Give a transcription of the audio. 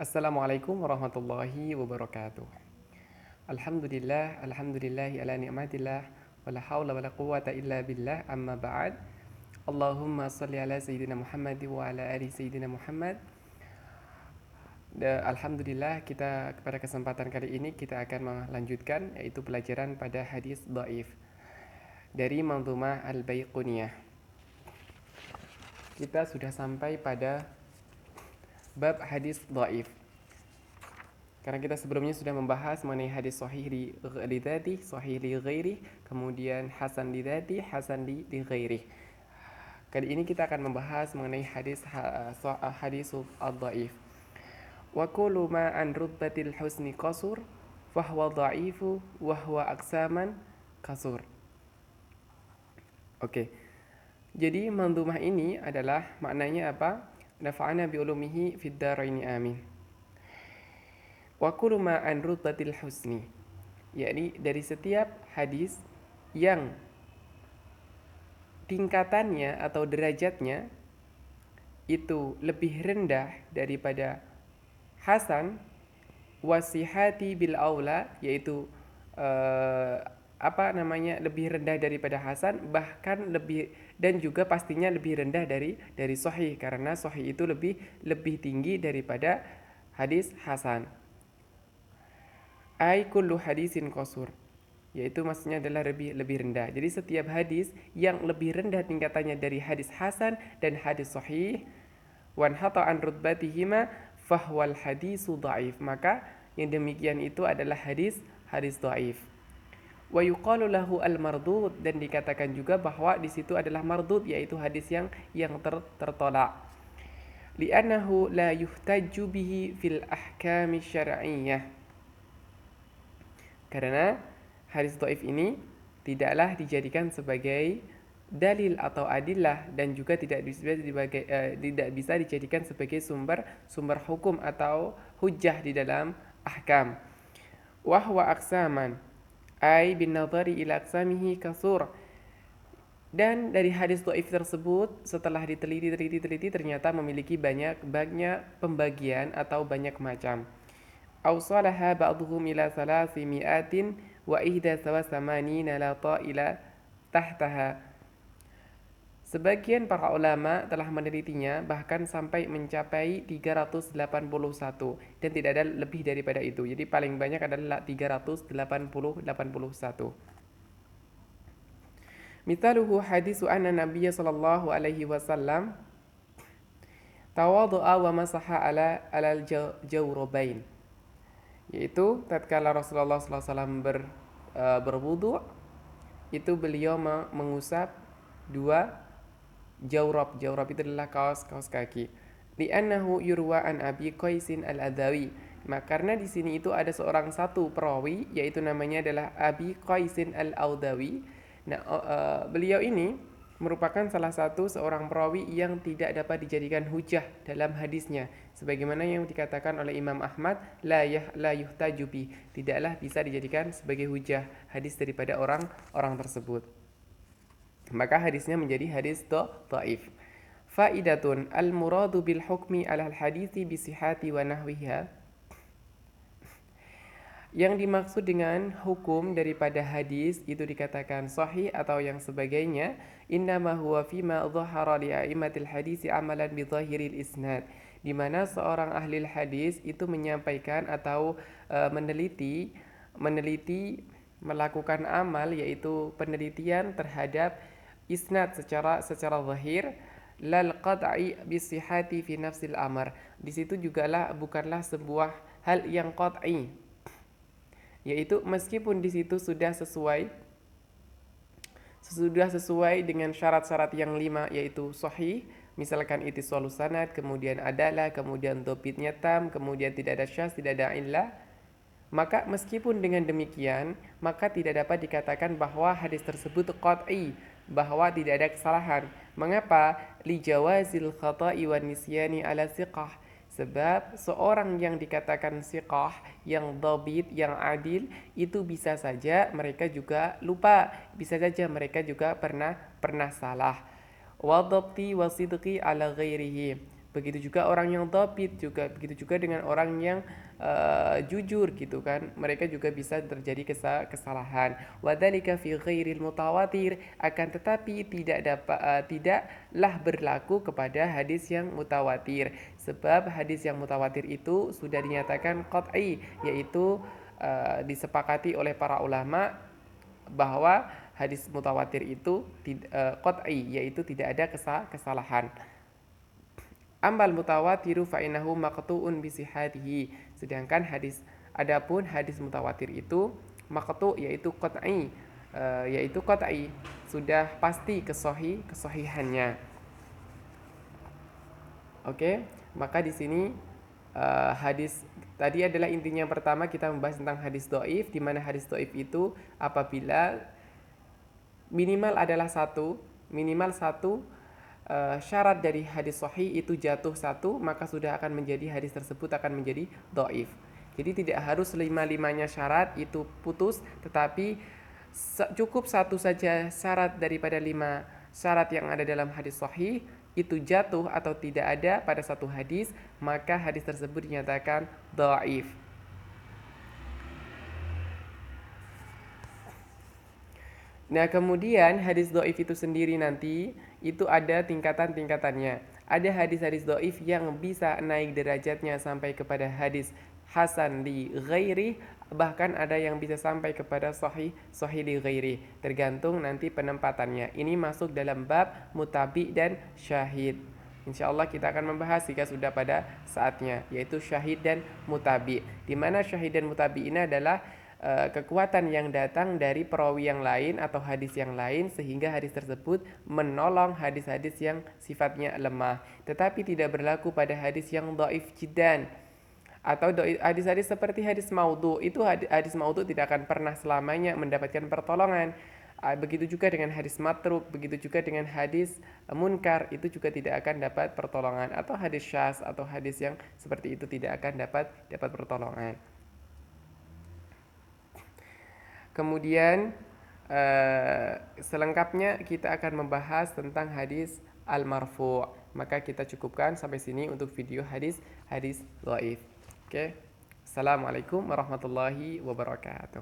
Assalamualaikum warahmatullahi wabarakatuh. Alhamdulillahi ala ni'matillah, wala hawla wala quwwata illa billah, amma ba'd. Allahumma salli ala Sayyidina Muhammad wa ala ali Sayyidina Muhammad. Alhamdulillah, kita pada kesempatan kali ini kita akan melanjutkan yaitu pelajaran pada hadis dhaif dari Manzumah Al-Baiquniyah. Kita sudah sampai pada bab hadis dhaif. Karena kita sebelumnya sudah membahas mengenai hadis sahih li dzati, sahih li ghairi, kemudian hasan li dzati, hasan li ghairi. Kali ini kita akan membahas mengenai hadis ad-dhaif. Wa kullu ma an rutbatil husni qasur fa huwa dha'ifu wa huwa aqsaman kasur. Oke. Jadi mandhumah ini adalah maknanya apa? Nafa'ana bi ulumihi fid dharaini amin. Wa kullu ma an rutbatil husni, yakni dari setiap hadis yang tingkatannya atau derajatnya itu lebih rendah daripada hasan, wasihati bil aula, yaitu lebih rendah daripada hasan, bahkan lebih, dan juga pastinya lebih rendah dari sahih, karena sahih itu lebih tinggi daripada hadis hasan. Ai kullu hadisin qasur, yaitu maksudnya adalah lebih rendah. Jadi setiap hadis yang lebih rendah tingkatannya dari hadis hasan dan hadis sahih, wan hata an rutbatihima fahwal hadisu dhaif, maka yang demikian itu adalah hadis dhaif. Wa yuqalu lahu al mardud, dan dikatakan juga bahwa di situ adalah mardud, yaitu hadis yang tertolak. Li'annahu la yuhtaju bihi fil ahkami syar'iyyah, karena hadis dhaif ini tidaklah dijadikan sebagai dalil atau adillah, dan juga tidak bisa dijadikan sebagai sumber hukum atau hujjah di dalam ahkam. Wa huwa aqsaman ay bin nadhari ila aqsamihi kasur, dan dari hadis dhaif tersebut setelah diteliti ternyata memiliki banyak pembagian atau banyak macam. Awsalaha ba'dhum ila 300 wa ihda samanina la ta'ila tahtaha. Sebagian para ulama telah menelitinya bahkan sampai mencapai 381, dan tidak ada lebih daripada itu. Jadi paling banyak adalah 381. Mithaluhu hadisu anna Nabiyya sallallahu alaihi wasallam tawadhu'a wa masaha alal jawrabain, yaitu tatkala Rasulullah SAW berwudu, itu beliau mengusap dua jawrab. Jawrab itu adalah kaos kaki. Li'annahu yurwa an Abi Qaisin al-Adawi, karena di sini itu ada satu perawi, yaitu namanya adalah Abi Qaisin al-Adawi. Nah, beliau ini merupakan salah satu seorang perawi yang tidak dapat dijadikan hujah dalam hadisnya, sebagaimana yang dikatakan oleh Imam Ahmad, la yuhtaju bi, tidaklah bisa dijadikan sebagai hujah hadis daripada orang tersebut. Maka hadisnya menjadi hadis dhaif. Faidatun al-muradu bil hukmi ala al-hadisi bi sihhati wa nahwiha, yang dimaksud dengan hukum daripada hadis itu dikatakan sahih atau yang sebagainya, innama huwa fima dhahara li a'immatil hadisi amalan bi dhahiril isnad, di mana seorang ahli hadis itu menyampaikan atau meneliti melakukan amal, yaitu penelitian terhadap isnad secara zahir, lal qat'i bi sihhati fi nafsil amr. Di situ bukanlah sebuah hal yang qat'i, yaitu meskipun di situ sudah sesuai dengan syarat-syarat yang 5, yaitu sahih, misalkan ittisalus sanad, kemudian adalah, kemudian dhabitnya tam, kemudian tidak ada syadz, tidak ada illah, maka meskipun dengan demikian, maka tidak dapat dikatakan bahwa hadis tersebut qat'i, bahwa tidak ada kesalahan. Mengapa? Li jawazil khata'i wan nisyani ala siqah, sebab seorang yang dikatakan siqah, yang dhabit, yang adil, itu bisa saja mereka juga lupa, bisa saja mereka juga pernah salah. Wa dhabti wa sidqi ala ghairihi, Begitu juga orang yang dhabit juga, begitu juga dengan orang yang jujur gitu kan. Mereka juga bisa terjadi kesalahan. Wadzalika fi ghairil mutawatir, akan tetapi tidaklah berlaku kepada hadis yang mutawatir. Sebab hadis yang mutawatir itu sudah dinyatakan qat'i, yaitu disepakati oleh para ulama bahwa hadis mutawatir itu qat'i, yaitu tidak ada kesalahan. Amal mutawatiru fa'inahu maqtu'un bisihatihi. Sedangkan adapun hadis mutawatir itu maqtu' yaitu qat'i, sudah pasti kesohihannya. Oke, maka di sini hadis tadi adalah intinya. Pertama kita membahas tentang hadis dhaif, di mana hadis dhaif itu apabila minimal satu syarat dari hadis sahih itu jatuh satu, maka sudah akan menjadi hadis tersebut akan menjadi dhaif. Jadi tidak harus lima-limanya syarat itu putus, tetapi cukup satu saja syarat daripada 5 syarat yang ada dalam hadis sahih itu jatuh atau tidak ada pada satu hadis, maka hadis tersebut dinyatakan dhaif. Nah, kemudian hadis dhaif itu sendiri nanti itu ada tingkatan-tingkatannya. Ada hadis-hadis dhaif yang bisa naik derajatnya sampai kepada hadis hasan li ghairi, bahkan ada yang bisa sampai kepada sahih li ghairi, tergantung nanti penempatannya. Ini masuk dalam bab mutabi dan syahid. Insyaallah kita akan membahas jika sudah pada saatnya, yaitu syahid dan mutabi. Di mana syahid dan mutabi ini adalah kekuatan yang datang dari perawi yang lain atau hadis yang lain, sehingga hadis tersebut menolong hadis-hadis yang sifatnya lemah. Tetapi tidak berlaku pada hadis yang dhaif jiddan atau hadis-hadis seperti hadis maudhu. Itu hadis maudhu tidak akan pernah selamanya mendapatkan pertolongan. Begitu juga dengan hadis matruk, begitu juga dengan hadis munkar, itu juga tidak akan dapat pertolongan. Atau hadis syaz atau hadis yang seperti itu tidak akan dapat pertolongan. Kemudian selengkapnya kita akan membahas tentang hadis al-marfu'. Maka kita cukupkan sampai sini untuk video hadis dhaif. Oke. Assalamualaikum warahmatullahi wabarakatuh.